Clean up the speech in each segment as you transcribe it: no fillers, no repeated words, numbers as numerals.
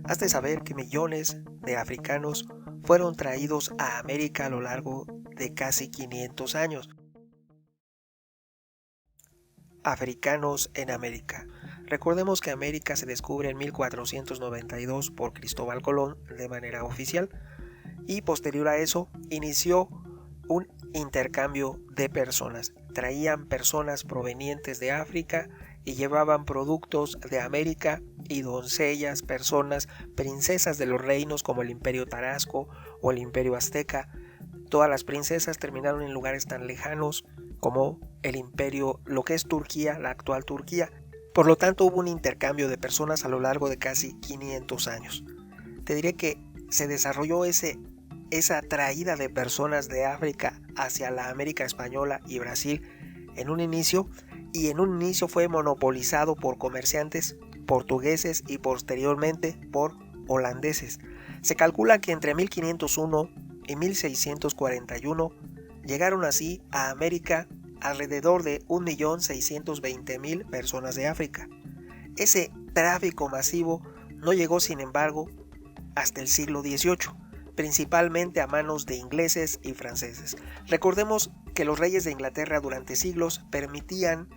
has de saber que millones de africanos fueron traídos a América a lo largo de casi 500 años. Africanos en América. Recordemos que América se descubre en 1492 por Cristóbal Colón de manera oficial y posterior a eso inició un intercambio de personas. Traían personas provenientes de África y llevaban productos de América y doncellas, personas, princesas de los reinos como el Imperio Tarasco o el Imperio Azteca. Todas las princesas terminaron en lugares tan lejanos como el imperio, lo que es Turquía, la actual Turquía. Por lo tanto, hubo un intercambio de personas a lo largo de casi 500 años. Te diré que se desarrolló esa traída de personas de África hacia la América española y Brasil en un inicio fue monopolizado por comerciantes portugueses y posteriormente por holandeses. Se calcula que entre 1501 y 1641 llegaron así a América alrededor de 1.620.000 personas de África. Ese tráfico masivo no llegó, sin embargo, hasta el siglo XVIII, principalmente a manos de ingleses y franceses. Recordemos que los reyes de Inglaterra durante siglos permitían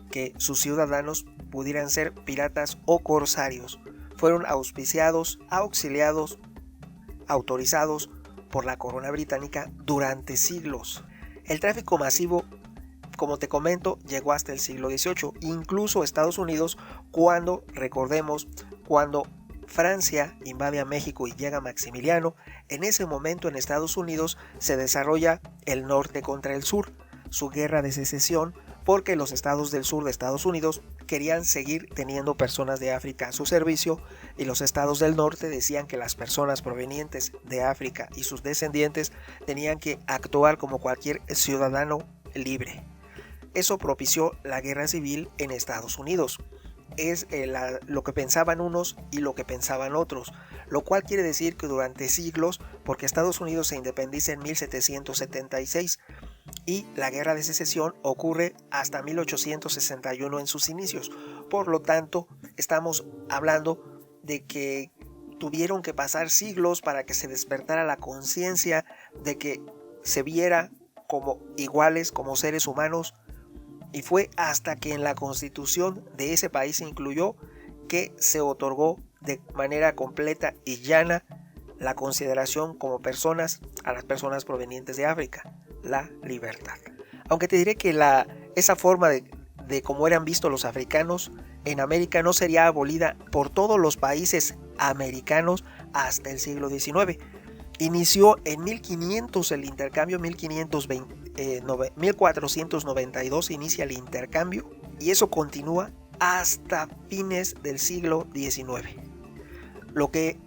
que sus ciudadanos pudieran ser piratas o corsarios. Fueron auspiciados, auxiliados, autorizados por la corona británica durante siglos. El tráfico masivo, como te comento, llegó hasta el siglo XVIII, incluso Estados Unidos, cuando Francia invade a México y llega Maximiliano. En ese momento en Estados Unidos se desarrolla el norte contra el sur, su guerra de secesión, porque los estados del sur de Estados Unidos querían seguir teniendo personas de África a su servicio y los estados del norte decían que las personas provenientes de África y sus descendientes tenían que actuar como cualquier ciudadano libre. Eso propició la guerra civil en Estados Unidos. Es lo que pensaban unos y lo que pensaban otros, lo cual quiere decir que durante siglos, porque Estados Unidos se independiza en 1776 y la guerra de secesión ocurre hasta 1861 en sus inicios. Por lo tanto, estamos hablando de que tuvieron que pasar siglos para que se despertara la conciencia de que se viera como iguales, como seres humanos. Y fue hasta que en la constitución de ese país se incluyó que se otorgó de manera completa y llana la consideración como personas a las personas provenientes de África, la libertad. Aunque te diré que esa forma de cómo eran vistos los africanos en América no sería abolida por todos los países americanos hasta el siglo XIX. Inició en 1500 el intercambio, 1492 inicia el intercambio y eso continúa hasta fines del siglo XIX. Lo que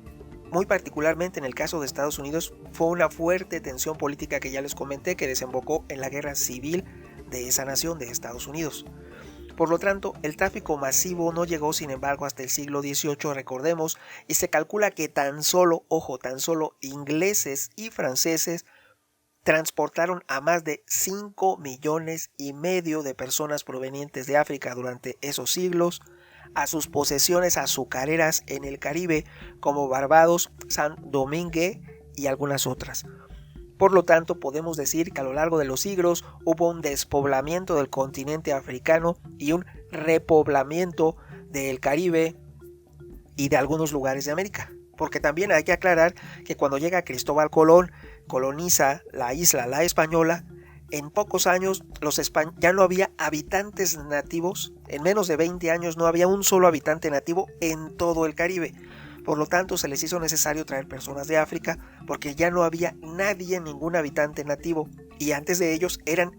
muy particularmente en el caso de Estados Unidos fue una fuerte tensión política que ya les comenté que desembocó en la guerra civil de esa nación de Estados Unidos. Por lo tanto, el tráfico masivo no llegó, sin embargo, hasta el siglo XVIII, recordemos, y se calcula que tan solo ingleses y franceses transportaron a más de 5,5 millones de personas provenientes de África durante esos siglos a sus posesiones azucareras en el Caribe, como Barbados, San Domingue y algunas otras. Por lo tanto, podemos decir que a lo largo de los siglos hubo un despoblamiento del continente africano y un repoblamiento del Caribe y de algunos lugares de América. Porque también hay que aclarar que cuando llega Cristóbal Colón, coloniza la isla La Española, en pocos años ya no había habitantes nativos, en menos de 20 años no había un solo habitante nativo en todo el Caribe. Por lo tanto, se les hizo necesario traer personas de África porque ya no había nadie, ningún habitante nativo. Y antes de ellos eran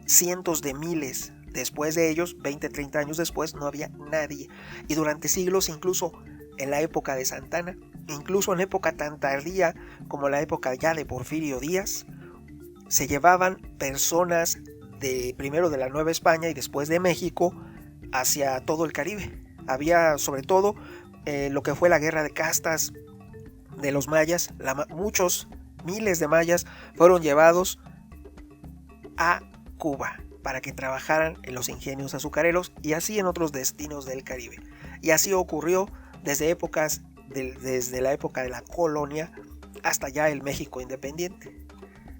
cientos de miles. Después de ellos, 20, 30 años después, no había nadie. Y durante siglos, incluso en la época de Santana, incluso en época tan tardía como la época ya de Porfirio Díaz, se llevaban personas primero de la Nueva España y después de México hacia todo el Caribe. Había sobre todo lo que fue la guerra de castas de los mayas. Muchos miles de mayas fueron llevados a Cuba para que trabajaran en los ingenios azucareros y así en otros destinos del Caribe. Y así ocurrió desde épocas desde la época de la colonia hasta ya el México independiente.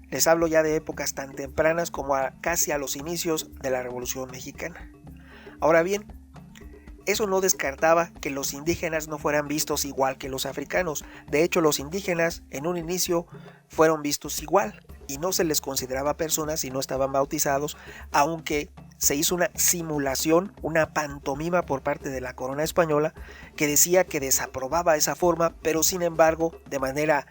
Les hablo ya de épocas tan tempranas como casi a los inicios de la Revolución Mexicana. Ahora bien, eso no descartaba que los indígenas no fueran vistos igual que los africanos. De hecho, los indígenas en un inicio fueron vistos igual y no se les consideraba personas si no estaban bautizados, aunque se hizo una simulación, una pantomima por parte de la corona española que decía que desaprobaba esa forma, pero sin embargo, de manera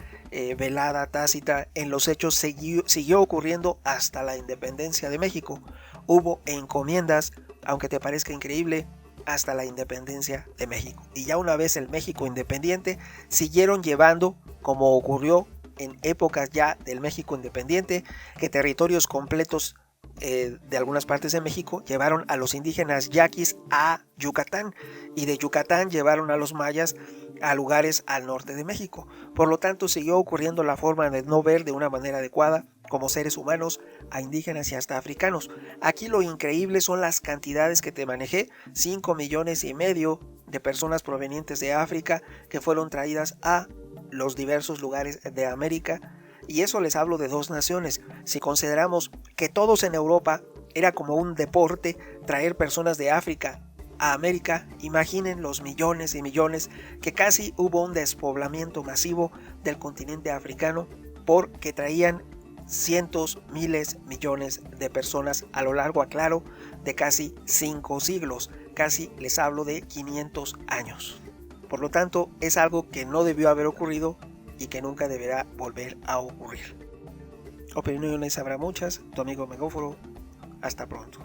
velada, tácita, en los hechos siguió ocurriendo hasta la independencia de México. Hubo encomiendas, aunque te parezca increíble, hasta la independencia de México. Y ya una vez el México independiente, siguieron llevando, como ocurrió en épocas ya del México independiente, que territorios completos de algunas partes de México llevaron a los indígenas yaquis a Yucatán, y de Yucatán llevaron a los mayas a lugares al norte de México. Por lo tanto, siguió ocurriendo la forma de no ver de una manera adecuada como seres humanos a indígenas y hasta africanos. Aquí lo increíble son las cantidades que te manejé: 5,5 millones de personas provenientes de África que fueron traídas a los diversos lugares de América. Y eso les hablo de dos naciones. Si consideramos que todos en Europa era como un deporte traer personas de África a América, imaginen los millones y millones, que casi hubo un despoblamiento masivo del continente africano porque traían cientos, miles, millones de personas a lo largo, aclaro, de casi 5 siglos. Casi les hablo de 500 años. Por lo tanto, es algo que no debió haber ocurrido y que nunca deberá volver a ocurrir. Opiniones habrá muchas. Tu amigo Megóforo. Hasta pronto.